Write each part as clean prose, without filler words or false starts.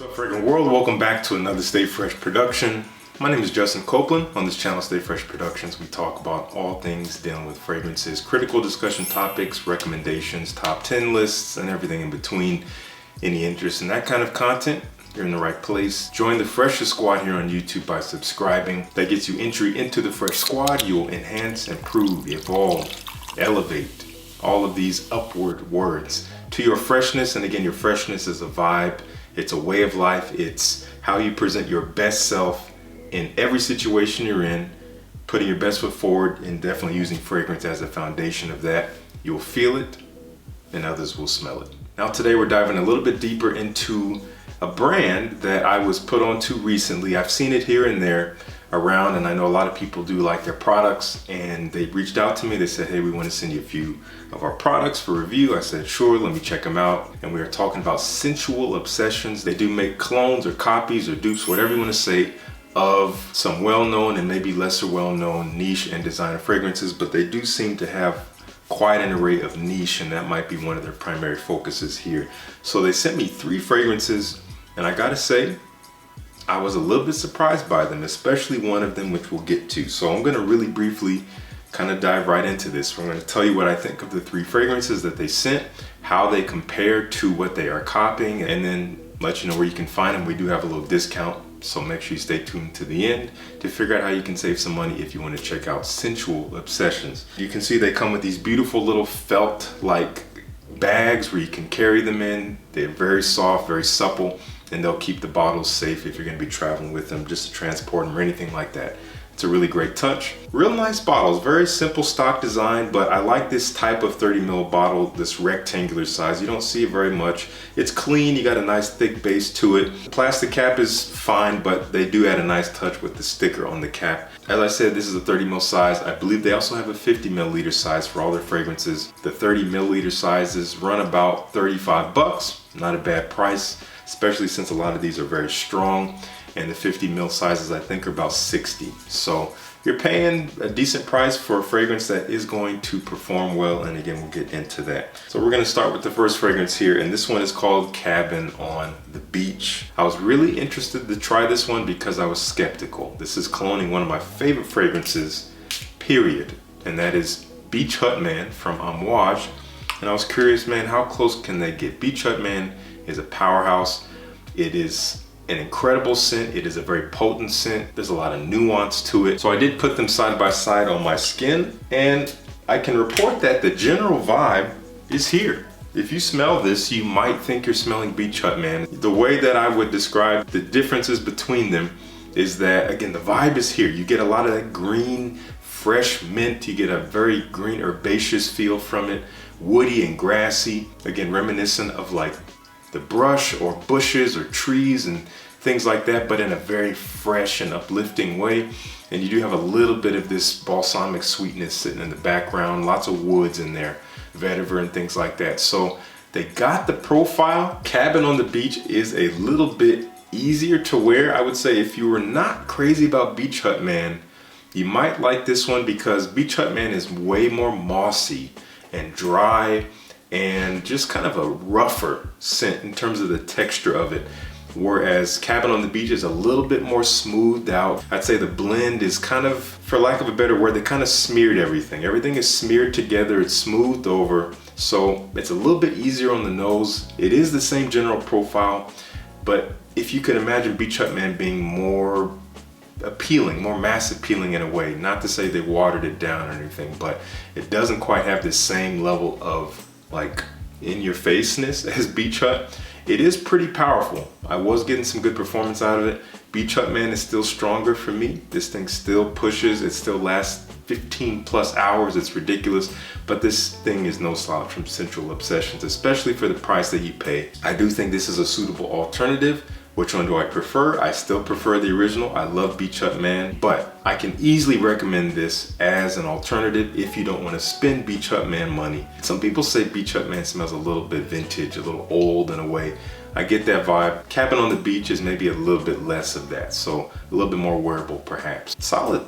What's up, Fragrant World? Welcome back to another Stay Fresh production. My name is Justin Copeland. On this channel, Stay Fresh Productions, we talk about all things dealing with fragrances, critical discussion topics, recommendations, top 10 lists, and everything in between. Any interest in that kind of content, you're in the right place. Join the Freshest Squad here on YouTube by subscribing. That gets you entry into the Fresh Squad. You will enhance, improve, evolve, elevate, all of these upward words to your freshness. And again, your freshness is a vibe. It's a way of life. It's how you present your best self in every situation you're in, putting your best foot forward and definitely using fragrance as a foundation of that. You'll feel it and others will smell it. Now today we're diving a little bit deeper into a brand that I was put onto recently. I've seen it here and there around, and I know a lot of people do like their products, and they reached out to me. They said, hey, we want to send you a few of our products for review. I said, sure, let me check them out. And we are talking about Sensual Obsessions. They do make clones or copies or dupes, whatever you want to say, of some well-known and maybe lesser well-known niche and designer fragrances, but they do seem to have quite an array of niche, and that might be one of their primary focuses here. So they sent me 3 fragrances, and I gotta say, I was a little bit surprised by them, especially one of them, which we'll get to. So I'm gonna really briefly kind of dive right into this. I'm gonna tell you what I think of the 3 fragrances that they sent, how they compare to what they are copying, and then let you know where you can find them. We do have a little discount, so make sure you stay tuned to the end to figure out how you can save some money if you want to check out Sensual Obsessions. You can see they come with these beautiful little felt-like bags where you can carry them in. They're very soft, very supple, and they'll keep the bottles safe if you're going to be traveling with them, just to transport them or anything like that. It's a really great touch. Real nice bottles, very simple stock design, but I like this type of 30 ml bottle, this rectangular size. You don't see it very much. It's clean, you got a nice thick base to it. The plastic cap is fine, but they do add a nice touch with the sticker on the cap. As I said, this is a 30 ml size. I believe they also have a 50 milliliter size for all their fragrances. The 30 milliliter sizes run about 35 bucks. Not a bad price, especially since a lot of these are very strong. And the 50 ml sizes I think are about 60. So you're paying a decent price for a fragrance that is going to perform well, and again we'll get into that. So we're going to start with the first fragrance here, and this one is called Cabin on the Beach. I was really interested to try this one because I was skeptical. This is cloning one of my favorite fragrances, period, and that is Beach Hut Man from Amouage. And I was curious, man, how close can they get? Beach Hut Man is a powerhouse. It is an incredible scent. It is a very potent scent. There's a lot of nuance to it. So I did put them side by side on my skin, and I can report that the general vibe is here. If you smell this, you might think you're smelling Beach Hut Man. The way that I would describe the differences between them is that, again, the vibe is here. You get a lot of that green, fresh mint. You get a very green, herbaceous feel from it, woody and grassy. Again, reminiscent of like the brush or bushes or trees and things like that, but in a very fresh and uplifting way. And you do have a little bit of this balsamic sweetness sitting in the background, lots of woods in there, vetiver and things like that. So they got the profile. Cabin on the Beach is a little bit easier to wear. I would say if you were not crazy about Beach Hut Man, you might like this one because Beach Hut Man is way more mossy and dry and just kind of a rougher scent in terms of the texture of it. Whereas Cabin on the Beach is a little bit more smoothed out. I'd say the blend is kind of, for lack of a better word, they kind of smeared everything. Everything is smeared together, it's smoothed over. So it's a little bit easier on the nose. It is the same general profile, but if you could imagine Beach Hut Man being more appealing, more mass appealing in a way, not to say they watered it down or anything, but it doesn't quite have the same level of like in your faceness as Beach Hut. It is pretty powerful. I was getting some good performance out of it. Beach Hut Man is still stronger for me. This thing still pushes, it still lasts 15 plus hours. It's ridiculous, but this thing is no slouch from Sensual Obsessions, especially for the price that you pay. I do think this is a suitable alternative. Which one do I prefer? I still prefer the original. I love Beach Hut Man, but I can easily recommend this as an alternative if you don't want to spend Beach Hut Man money. Some people say Beach Hut Man smells a little bit vintage, a little old in a way. I get that vibe. Cabin on the Beach is maybe a little bit less of that, so a little bit more wearable perhaps. Solid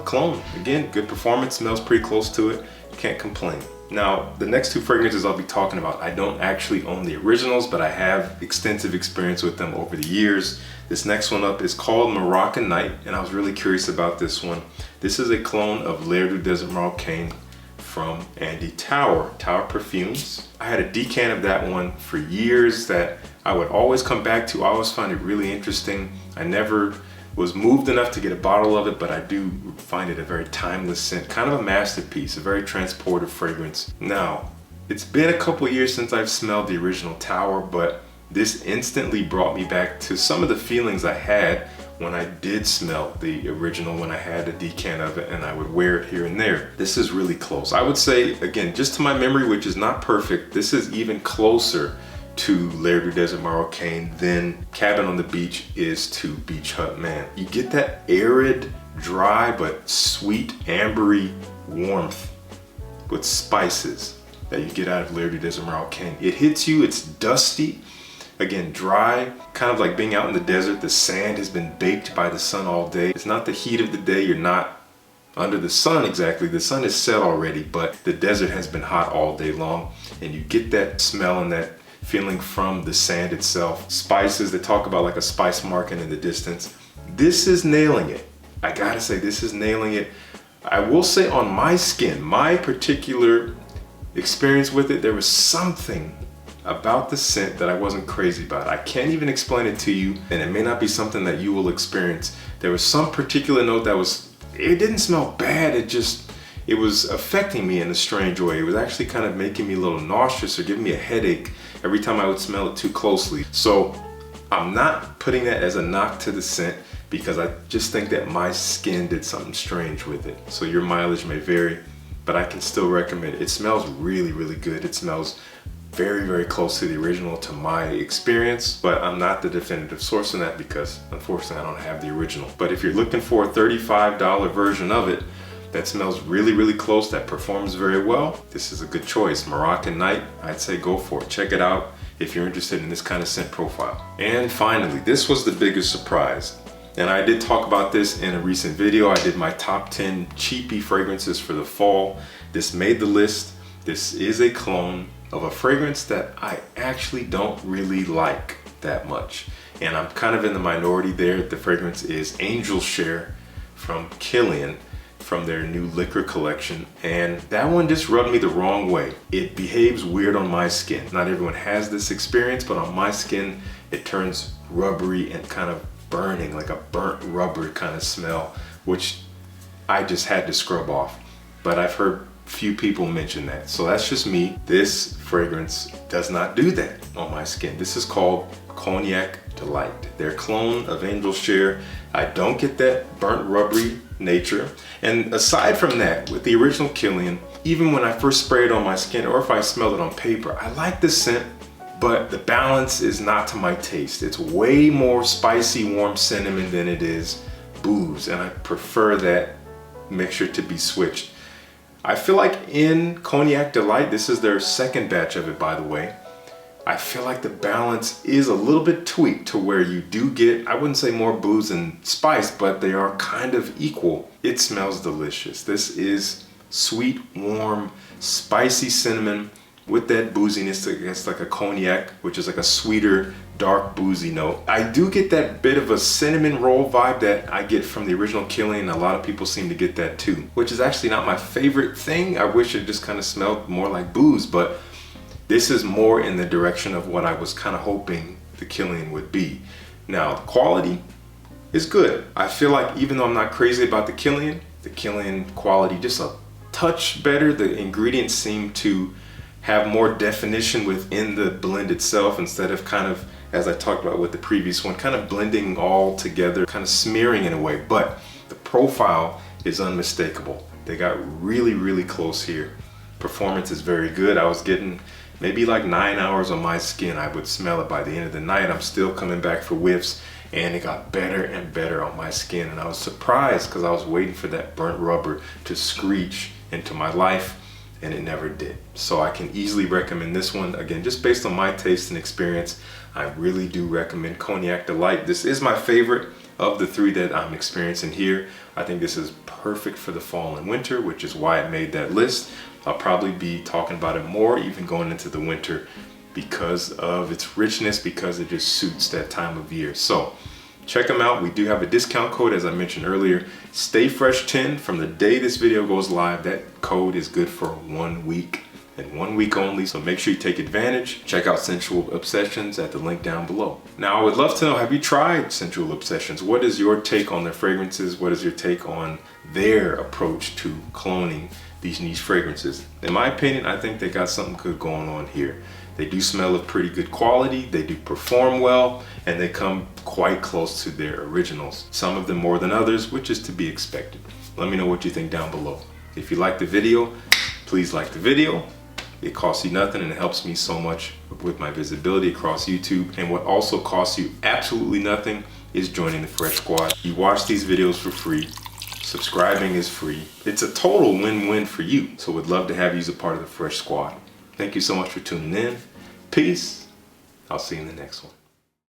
clone. Again, good performance, smells pretty close to it. Can't complain. Now, the next two fragrances I'll be talking about, I don't actually own the originals, but I have extensive experience with them over the years. This next one up is called Moroccan Knight, and I was really curious about this one. This is a clone of L'air du Désert Marocain from Andy Tower Perfumes. I had a decant of that one for years that I would always come back to. I always find it really interesting. I never was moved enough to get a bottle of it, but I do find it a very timeless scent, kind of a masterpiece, a very transportive fragrance. Now, it's been a couple years since I've smelled the original Tower, but this instantly brought me back to some of the feelings I had when I did smell the original, when I had a decant of it and I would wear it here and there. This is really close. I would say, again, just to my memory, which is not perfect, this is even closer to L'air du Désert Marocain than Cabin on the Beach is to Beach Hut Man. You get that arid, dry, but sweet, ambery warmth with spices that you get out of L'air du Désert Marocain. It hits you, it's dusty, again, dry, kind of like being out in the desert. The sand has been baked by the sun all day. It's not the heat of the day, you're not under the sun exactly. The sun is set already, but the desert has been hot all day long, and you get that smell and that feeling from the sand itself. Spices, they talk about like a spice market in the distance. This is nailing it. I gotta say, this is nailing it. I will say on my skin, my particular experience with it, there was something about the scent that I wasn't crazy about. I can't even explain it to you, and it may not be something that you will experience. There was some particular note that it didn't smell bad, it was affecting me in a strange way. It was actually kind of making me a little nauseous or giving me a headache every time I would smell it too closely. So I'm not putting that as a knock to the scent, because I just think that my skin did something strange with it. So your mileage may vary, but I can still recommend it. It smells really, really good. It smells very, very close to the original to my experience, but I'm not the definitive source in that because unfortunately I don't have the original. But if you're looking for a $35 version of it that smells really, really close, that performs very well, this is a good choice. Moroccan Knight, I'd say go for it. Check it out if you're interested in this kind of scent profile. And finally, this was the biggest surprise. And I did talk about this in a recent video. I did my top 10 cheapy fragrances for the fall. This made the list. This is a clone of a fragrance that I actually don't really like that much. And I'm kind of in the minority there. The fragrance is Angel Share from Kilian, from their new liquor collection, and that one just rubbed me the wrong way. It behaves weird on my skin. Not everyone has this experience, but on my skin it turns rubbery and kind of burning, like a burnt rubber kind of smell, which I just had to scrub off. But I've heard few people mention that, so that's just me. This fragrance does not do that on my skin. This is called Cognac Delight, their clone of Angel Share. I don't get that burnt rubbery nature. And aside from that, with the original Kilian, even when I first spray it on my skin or if I smell it on paper, I like the scent, but the balance is not to my taste. It's way more spicy, warm cinnamon than it is booze, and I prefer that mixture to be switched. I feel like in Cognac Delight, this is their second batch of it, by the way, I feel like the balance is a little bit tweaked to where you do get, I wouldn't say more booze than spice, but they are kind of equal. It smells delicious. This is sweet, warm, spicy cinnamon with that booziness. It's like a cognac, which is like a sweeter, dark, boozy note. I do get that bit of a cinnamon roll vibe that I get from the original Kilian. A lot of people seem to get that too, which is actually not my favorite thing. I wish it just kind of smelled more like booze, but this is more in the direction of what I was kind of hoping the Kilian would be. Now, the quality is good. I feel like even though I'm not crazy about the Kilian quality just a touch better. The ingredients seem to have more definition within the blend itself instead of kind of, as I talked about with the previous one, kind of blending all together, kind of smearing in a way. But the profile is unmistakable. They got really, really close here. Performance is very good. I was getting maybe like 9 hours on my skin. I would smell it by the end of the night. I'm still coming back for whiffs, and it got better and better on my skin. And I was surprised because I was waiting for that burnt rubber to screech into my life, and it never did. So I can easily recommend this one. Again, just based on my taste and experience, I really do recommend Cognac Delight. This is my favorite of the three that I'm experiencing here. I think this is perfect for the fall and winter, which is why it made that list. I'll probably be talking about it more even going into the winter because of its richness, because it just suits that time of year. So check them out. We do have a discount code, as I mentioned earlier, Stay Fresh 10. From the day this video goes live, that code is good for 1 week and 1 week only. So make sure you take advantage. Check out Sensual Obsessions at the link down below. Now, I would love to know, have you tried Sensual Obsessions? What is your take on their fragrances? What is your take on their approach to cloning these niche fragrances? In my opinion, I think they got something good going on here. They do smell of pretty good quality, they do perform well, and they come quite close to their originals. Some of them more than others, which is to be expected. Let me know what you think down below. If you like the video, please like the video. It costs you nothing and it helps me so much with my visibility across YouTube. And what also costs you absolutely nothing is joining the Fresh Squad. You watch these videos for free. Subscribing is free. It's a total win-win for you. So would love to have you as a part of the Fresh Squad. Thank you so much for tuning in. Peace. I'll see you in the next one.